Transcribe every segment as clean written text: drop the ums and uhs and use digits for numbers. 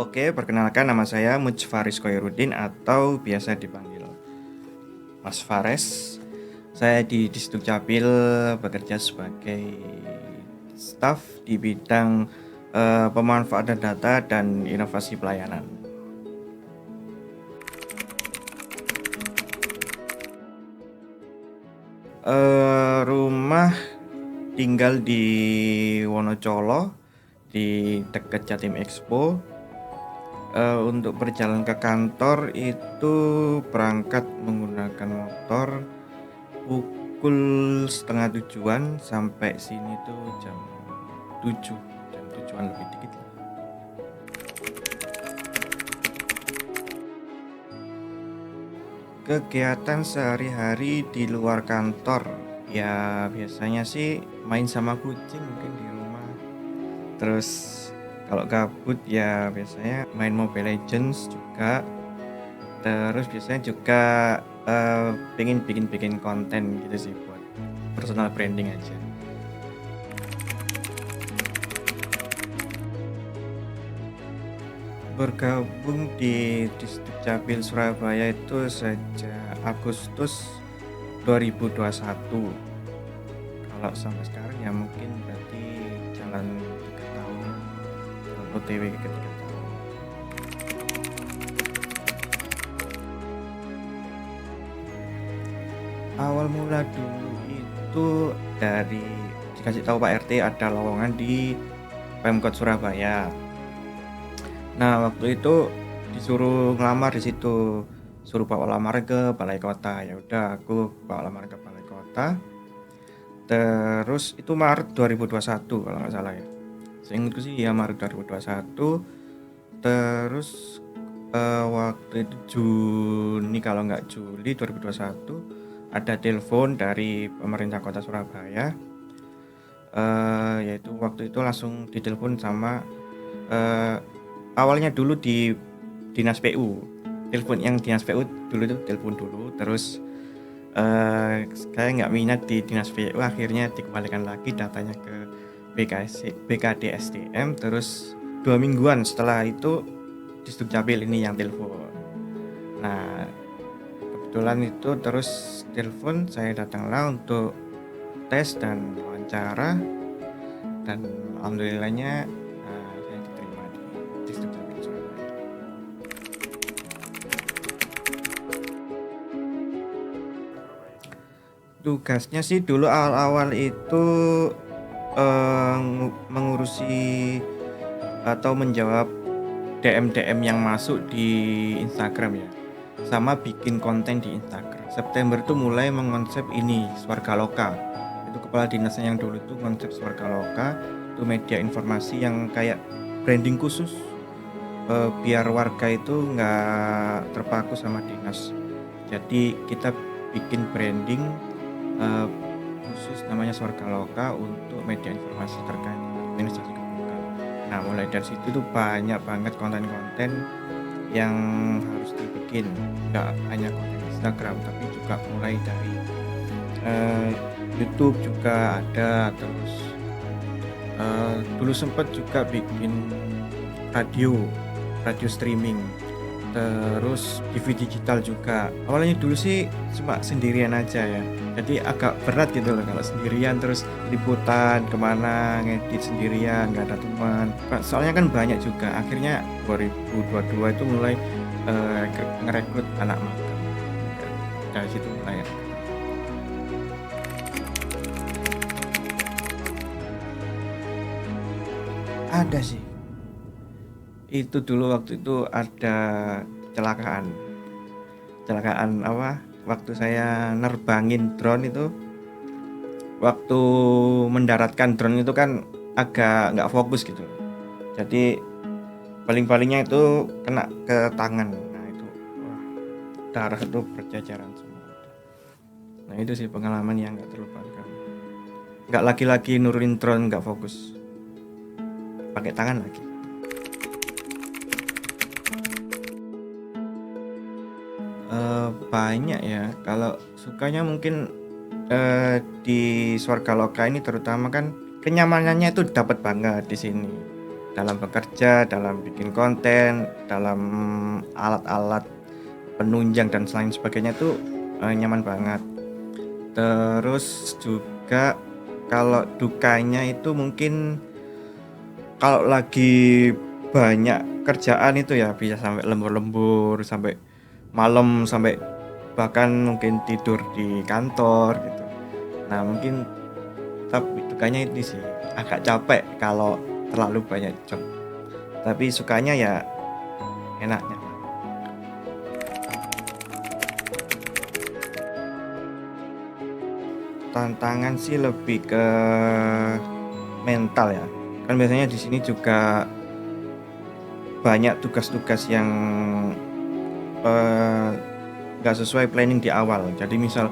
Oke, perkenalkan nama saya Mujfaris Khairuddin atau biasa dipanggil Mas Fares. Saya di Disdukcapil bekerja sebagai staf di bidang pemanfaatan data dan inovasi pelayanan. Rumah tinggal di Wonocolo di dekat Jatim Expo. Untuk berjalan ke kantor itu berangkat menggunakan motor pukul setengah tujuan, sampai sini tuh jam 7, jam 7-an lebih dikit lah. Kegiatan sehari-hari di luar kantor ya biasanya sih main sama kucing mungkin di rumah. Terus kalau gabut ya biasanya main Mobile Legends juga. Terus biasanya juga pengen bikin konten gitu sih buat personal branding aja. Bergabung di Disdukcapil Surabaya itu sejak Agustus 2021. Kalau sampai sekarang ya mungkin berarti jalan 3 tahun, jalan OTW ke 3 tahun. Awal mula dulu itu dari dikasih tahu Pak RT ada lowongan di Pemkot Surabaya. Nah, waktu itu disuruh ngelamar di situ, suruh bawa lamar ke balai kota. Ya udah, aku bawa lamar ke balai kota. Terus itu Maret 2021 kalau nggak salah ya. Seingatku sih ya Maret 2021. Terus waktu itu Juni kalau nggak Juli 2021 ada telepon dari pemerintah kota Surabaya. Yaitu waktu itu langsung ditelepon sama awalnya dulu di dinas PU. Telepon yang dinas PU dulu itu telepon dulu, terus saya nggak minat di dinas PU, akhirnya dikembalikan lagi datanya ke BKD SDM. Terus 2 mingguan setelah itu Disdukcapil ini yang telepon. Nah, kebetulan itu terus telepon, saya datanglah untuk tes dan wawancara, dan alhamdulillahnya saya diterima di Disdukcapil Surabaya. Tugasnya sih dulu awal-awal itu mengurusi atau menjawab DM yang masuk di Instagram ya, sama bikin konten di Instagram. September tuh mulai mengonsep ini Swargaloka. Itu kepala dinasnya yang dulu tuh konsep Swargaloka, itu media informasi yang kayak branding khusus, biar warga itu nggak terpaku sama dinas. Jadi kita bikin branding khusus namanya Swargaloka untuk media informasi terkait administrasi kependudukan. Nah, mulai dari situ tuh banyak banget konten-konten yang harus dibikin, nggak hanya konten Instagram tapi juga mulai dari YouTube juga ada. Terus dulu sempat juga bikin radio streaming, terus TV digital juga. Awalnya dulu sih cuma sendirian aja ya, jadi agak berat gitu loh kalau sendirian, terus liputan kemana ngedit sendirian nggak ada teman. Soalnya kan banyak juga. Akhirnya 2022 itu mulai ngerekrut anak magang. Dari situ mulai. Ada sih. Itu dulu waktu itu ada kecelakaan apa, waktu saya nerbangin drone itu. Waktu mendaratkan drone itu kan agak nggak fokus gitu, jadi paling-palingnya itu kena ke tangan. Nah itu wah, darah itu berjajaran semua. Nah itu sih pengalaman yang nggak terlupakan. Nggak lagi-lagi nurunin drone nggak fokus, pakai tangan lagi. Banyak ya. Kalau sukanya mungkin di Swargaloka ini terutama kan kenyamanannya itu dapat banget di sini. dalam bekerja, dalam bikin konten, dalam alat-alat penunjang dan lain sebagainya tuh nyaman banget. Terus juga kalau dukanya itu mungkin kalau lagi banyak kerjaan itu ya bisa sampai lembur-lembur, sampai malam, sampai bahkan mungkin tidur di kantor gitu. Nah mungkin tapi dukanya ini sih agak capek kalau terlalu banyak job. Tapi sukanya ya enaknya. Tantangan sih lebih ke mental ya. Kan biasanya di sini juga banyak tugas-tugas yang nggak sesuai planning di awal. Jadi misal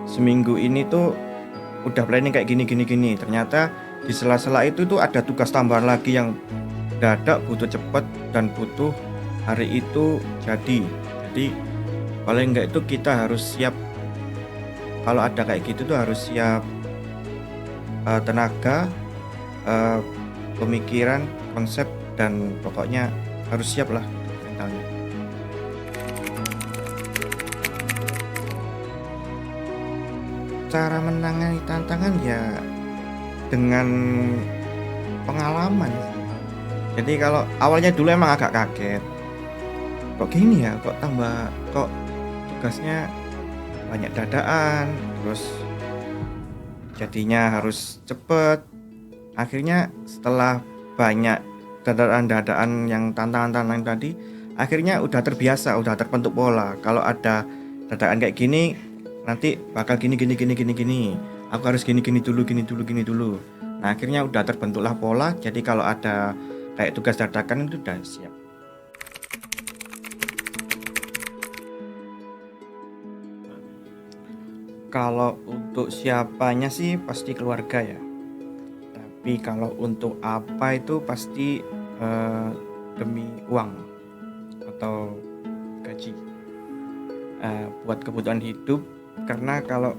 seminggu ini tuh udah planning kayak gini gini gini. Ternyata di sela-sela itu tuh ada tugas tambahan lagi yang dadak butuh cepet dan butuh hari itu jadi. Jadi paling enggak itu kita harus siap kalau ada kayak gitu tuh harus siap tenaga, pemikiran, konsep dan pokoknya harus siap lah mentalnya. Cara menangani tantangan ya dengan pengalaman sih. Jadi kalau awalnya dulu emang agak kaget. Kok gini ya? Kok tugasnya banyak dadakan, terus jadinya harus cepet. Akhirnya setelah banyak dadakan-dadakan yang tantangan-tantangan tadi, akhirnya udah terbiasa, udah terbentuk pola. Kalau ada dadakan kayak gini, nanti bakal gini. Aku harus gini dulu. Nah, akhirnya udah terbentuklah pola. Jadi kalau ada kayak tugas dadakan itu udah siap. Kalau untuk siapanya sih pasti keluarga ya. Tapi kalau untuk apa itu pasti demi uang atau gaji, buat kebutuhan hidup. Karena kalau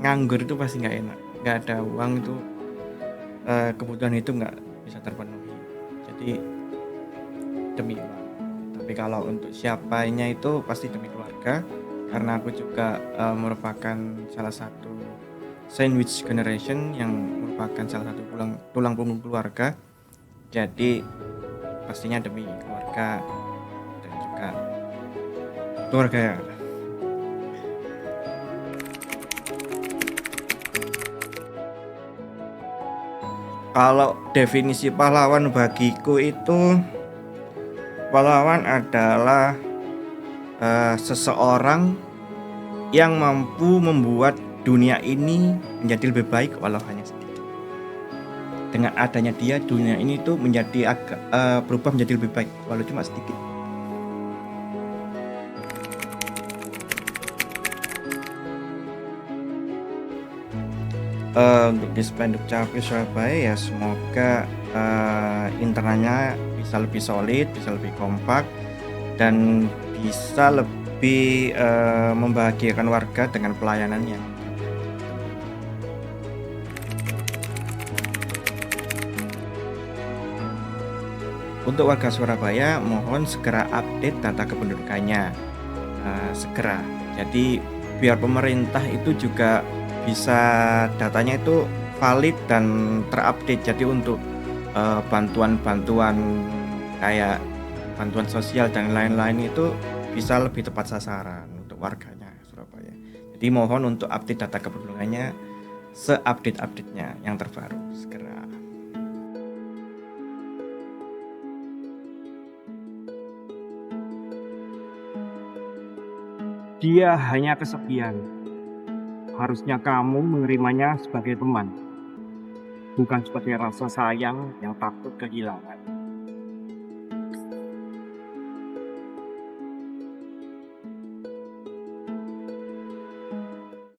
nganggur itu pasti nggak enak, nggak ada uang itu kebutuhan itu nggak bisa terpenuhi. Jadi demi uang. Tapi kalau untuk siapanya itu pasti demi keluarga. Karena aku juga merupakan salah satu sandwich generation yang merupakan salah satu tulang punggung keluarga. Jadi pastinya demi keluarga dan juga keluarga ya. Kalau definisi pahlawan bagiku itu pahlawan adalah seseorang yang mampu membuat dunia ini menjadi lebih baik walau hanya sedikit. Dengan adanya dia, dunia ini tuh menjadi agak berubah menjadi lebih baik walau cuma sedikit. Untuk di Spenduk Capil Surabaya ya semoga internalnya bisa lebih solid, bisa lebih kompak dan bisa lebih membahagiakan warga dengan pelayanan yang untuk warga Surabaya mohon segera update data kependudukannya segera. Jadi biar pemerintah itu juga bisa datanya itu valid dan terupdate. Jadi untuk bantuan-bantuan kayak bantuan sosial dan lain-lain itu bisa lebih tepat sasaran untuk warganya Surabaya. Jadi mohon untuk update data kependudukannya seupdate-update-nya yang terbaru segera. Dia hanya kesepian. Harusnya kamu menerimanya sebagai teman, bukan sebagai rasa sayang yang takut kehilangan.